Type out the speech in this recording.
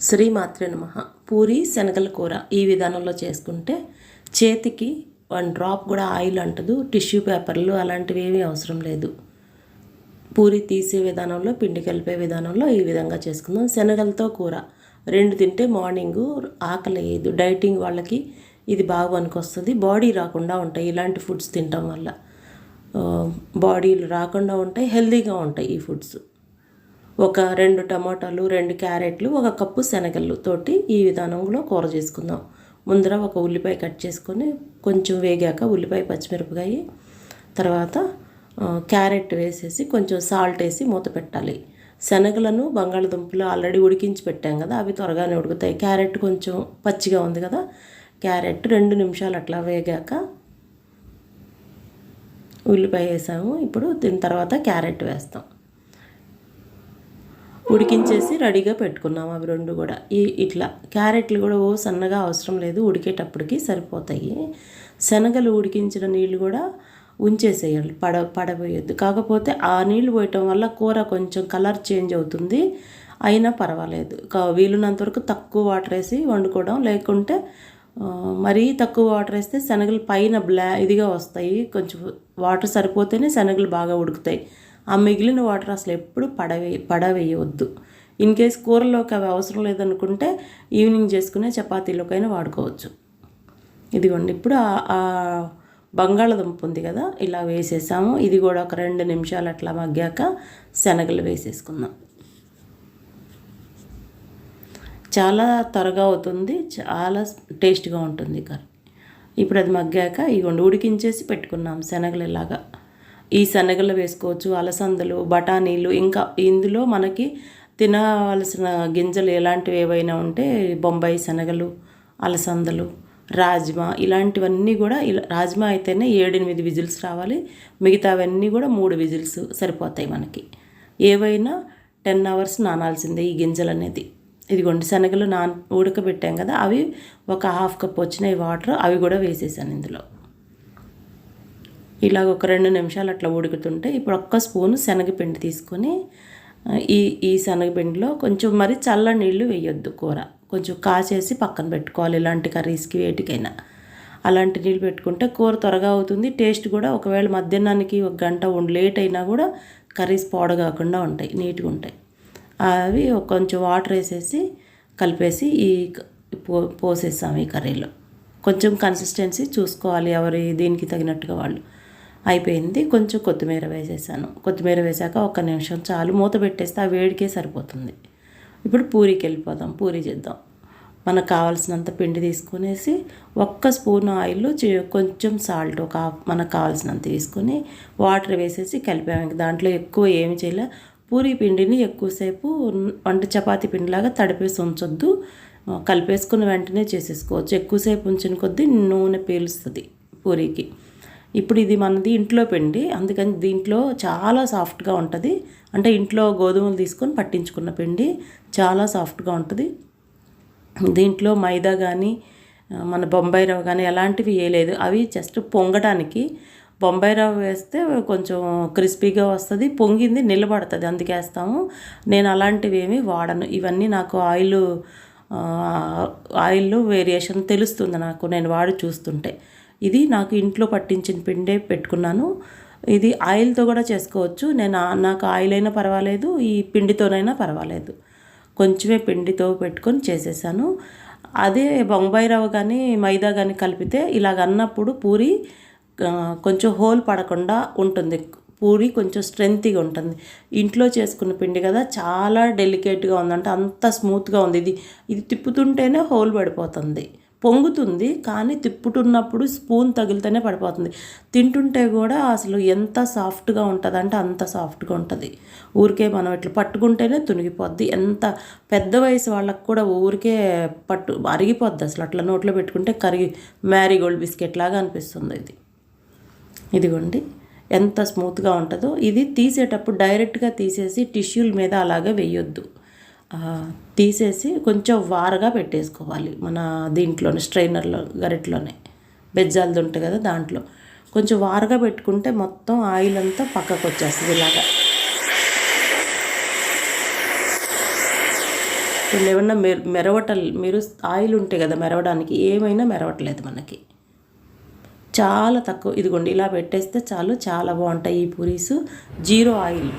శ్రీమాత్రే నమః. పూరి శనగల కూర ఈ విధానంలో చేసుకుంటే చేతికి 1 డ్రాప్ కూడా ఆయిల్ అంటదు. టిష్యూ పేపర్లు అలాంటివి ఏమీ అవసరం లేదు. పూరి తీసే విధానంలో, పిండి కలిపే విధానంలో ఈ విధంగా చేసుకుందాం. శనగలతో కూర 2 తింటే మార్నింగు ఆకలి వేయదు. డైటింగ్ వాళ్ళకి ఇది బాగా పనికొస్తుంది. బాడీ రాకుండా ఉంటాయి ఇలాంటి ఫుడ్స్ తినటం వల్ల. బాడీలు రాకుండా ఉంటాయి, హెల్తీగా ఉంటాయి ఈ ఫుడ్స్. ఒక 2 టమాటాలు, 2 క్యారెట్లు, 1 కప్పు శనగలు తోటి ఈ విధానంలో కూర చేసుకుందాం. ముందర ఒక ఉల్లిపాయ కట్ చేసుకొని కొంచెం వేగాక ఉల్లిపాయ, పచ్చిమిరపకాయ, తర్వాత క్యారెట్ వేసేసి కొంచెం సాల్ట్ వేసి మూత పెట్టాలి. శనగలను, బంగాళదుంపలు ఆల్రెడీ ఉడికించి పెట్టాం కదా, అవి త్వరగానే ఉడుకుతాయి. క్యారెట్ కొంచెం పచ్చిగా ఉంది కదా, క్యారెట్ 2 నిమిషాలు అట్లా వేగాక ఉల్లిపాయ వేసాము. ఇప్పుడు దీని తర్వాత క్యారెట్ వేస్తాం. ఉడికించేసి రెడీగా పెట్టుకున్నాము అవి 2 కూడా. ఇట్లా క్యారెట్లు కూడా సన్నగా అవసరం లేదు, ఉడికేటప్పటికి సరిపోతాయి. శనగలు ఉడికించిన నీళ్ళు కూడా ఉంచేసేయాలి, పడబోయొద్దు. కాకపోతే ఆ నీళ్ళు పోయటం వల్ల కూర కొంచెం కలర్ చేంజ్ అవుతుంది. అయినా పర్వాలేదు, వీలున్నంత వరకు తక్కువ వాటర్ వేసి వండుకోవడం. లేకుంటే మరీ తక్కువ వాటర్ వేస్తే శనగలు పైన ఇదిగా వస్తాయి. కొంచెం వాటర్ సరిపోతేనే శనగలు బాగా ఉడుకుతాయి. ఆ మిగిలిన వాటర్ అసలు ఎప్పుడు పడవేయవద్దు. ఇన్ కేస్ కూరలోకి అవి అవసరం లేదనుకుంటే ఈవినింగ్ చేసుకునే చపాతీలోకైనా వాడుకోవచ్చు. ఇదిగోండి, ఇప్పుడు ఆ బంగాళదుంప ఉంది కదా, ఇలా వేసేసాము. ఇది కూడా ఒక 2 నిమిషాలు అట్లా మగ్గాక శనగలు వేసేసుకుందాం. చాలా త్వరగా అవుతుంది, చాలా టేస్ట్గా ఉంటుంది కర్రీ. ఇప్పుడు అది మగ్గాక ఇదిగోండి ఉడికించేసి పెట్టుకున్నాం శనగలు. ఇలాగా ఈ శనగలు వేసుకోవచ్చు, అలసందలు, బఠానీలు, ఇంకా ఇందులో మనకి తినవలసిన గింజలు ఎలాంటివి ఏవైనా ఉంటే బొంబాయి శనగలు, అలసందలు, రాజ్మా ఇలాంటివన్నీ కూడా. రాజ్మా అయితేనే 7-8 విజిల్స్ రావాలి, మిగతావన్నీ కూడా 3 విజిల్స్ సరిపోతాయి మనకి. ఏవైనా 10 అవర్స్ నానాల్సిందే ఈ గింజలు అనేది. ఇదిగోండి శనగలు ఉడకబెట్టాం కదా, అవి ఒక 1/2 కప్ వచ్చినాయి వాటర్, అవి కూడా వేసేసాను ఇందులో. ఇలాగ ఒక 2 నిమిషాలు అట్లా ఉడుకుతుంటే ఇప్పుడు 1 స్పూను శనగపిండి తీసుకొని ఈ శనగపిండిలో కొంచెం మరి చల్ల నీళ్ళు వేయొద్దు. కూర కొంచెం కాచేసి పక్కన పెట్టుకోవాలి. ఇలాంటి కర్రీస్కి వేటికైనా అలాంటి నీళ్ళు పెట్టుకుంటే కూర త్వరగా అవుతుంది. టేస్ట్ కూడా ఒకవేళ మధ్యాహ్నానికి 1 గంట లేట్ అయినా కూడా కర్రీస్ పాడగాకుండా ఉంటాయి, నీట్గా ఉంటాయి. అవి కొంచెం వాటర్ వేసేసి కలిపేసి పోసేసాము ఈ కర్రీలో. కొంచెం కన్సిస్టెన్సీ చూసుకోవాలి, ఎవరి దీనికి తగినట్టుగా వాళ్ళు. అయిపోయింది. కొంచెం కొత్తిమీర వేసేసాను. కొత్తిమీర వేసాక 1 నిమిషం చాలు, మూత పెట్టేస్తే ఆ వేడికే సరిపోతుంది. ఇప్పుడు పూరీకి వెళ్ళిపోదాం, పూరీ చేద్దాం. మనకు కావాల్సినంత పిండి తీసుకునేసి 1 స్పూన్ ఆయిల్, కొంచెం సాల్ట్ మనకు కావాల్సినంత తీసుకొని వాటర్ వేసేసి కలిపాము. దాంట్లో ఎక్కువ ఏమి చేయలే. పూరీ పిండిని ఎక్కువసేపు చపాతీ పిండిలాగా తడిపేసి ఉంచొద్దు, కలిపేసుకుని వెంటనే చేసేసుకోవచ్చు. ఎక్కువసేపు ఉంచిన కొద్దీ నూనె పీలుస్తుంది పూరీకి. ఇప్పుడు ఇది మనది ఇంట్లో పిండి, అందుకని దీంట్లో చాలా సాఫ్ట్గా ఉంటుంది. అంటే ఇంట్లో గోధుమలు తీసుకొని పట్టించుకున్న పిండి చాలా సాఫ్ట్గా ఉంటుంది. దీంట్లో మైదా కానీ మన బొంబాయి రవ్వ కానీ ఎలాంటివి వేయలేదు. అవి జస్ట్ పొంగడానికి. బొంబాయి రవ్వ వేస్తే కొంచెం క్రిస్పీగా వస్తుంది, పొంగింది నిలబడుతుంది, అందుకే వేస్తాము. నేను అలాంటివి ఏమీ వాడను. ఇవన్నీ నాకు ఆయిల్లో వేరియేషన్ తెలుస్తుంది నాకు, నేను వాడి చూస్తుంటే. ఇది నాకు ఇంట్లో పట్టించిన పిండే పెట్టుకున్నాను. ఇది ఆయిల్తో కూడా చేసుకోవచ్చు. నాకు ఆయిల్ అయినా పర్వాలేదు, ఈ పిండితోనైనా పర్వాలేదు. కొంచెమే పిండితో పెట్టుకొని చేసేసాను. అదే బొంబాయి రవ్వ కానీ మైదా కానీ కలిపితే ఇలాగ అన్నప్పుడు పూరి కొంచెం హోల్ పడకుండా ఉంటుంది. పూరి కొంచెం స్ట్రెంత్గా ఉంటుంది. ఇంట్లో చేసుకున్న పిండి కదా, చాలా డెలికేట్గా ఉందంటే అంత స్మూత్గా ఉంది. ఇది తిప్పుతుంటేనే హోల్ పడిపోతుంది, పొంగుతుంది. కానీ తిప్పుతున్నప్పుడు స్పూన్ తగిలితేనే పడిపోతుంది. తింటుంటే కూడా అసలు ఎంత సాఫ్ట్గా ఉంటుంది అంటే అంత సాఫ్ట్గా ఉంటుంది. ఊరికే మనం ఇట్లా పట్టుకుంటేనే తునిగిపోద్ది. ఎంత పెద్ద వయసు వాళ్ళకు కూడా ఊరికే అరిగిపోద్ది అసలు. అట్లా నోట్లో పెట్టుకుంటే మ్యారీగోల్డ్ బిస్కెట్ లాగా అనిపిస్తుంది. ఇదిగోండి ఎంత స్మూత్గా ఉంటుందో. ఇది తీసేటప్పుడు డైరెక్ట్గా తీసేసి టిష్యూల మీద అలాగే వేయొద్దు. తీసేసి కొంచెం వారగా పెట్టేసుకోవాలి. మన దీంట్లోనే స్ట్రైనర్లో గరిటలోనే బెజ్జాలది ఉంటుంది కదా, దాంట్లో కొంచెం వారగా పెట్టుకుంటే మొత్తం ఆయిల్ అంతా పక్కకు వచ్చేస్తుంది. ఇలాగా కొన్ని ఏమన్నా మీరు ఆయిల్ ఉంటాయి కదా మెరవడానికి, ఏమైనా మెరవట్లేదు మనకి. చాలా తక్కువ. ఇదిగోండి ఇలా పెట్టేస్తే చాలు, చాలా బాగుంటాయి ఈ పూరీసు. Zero oil.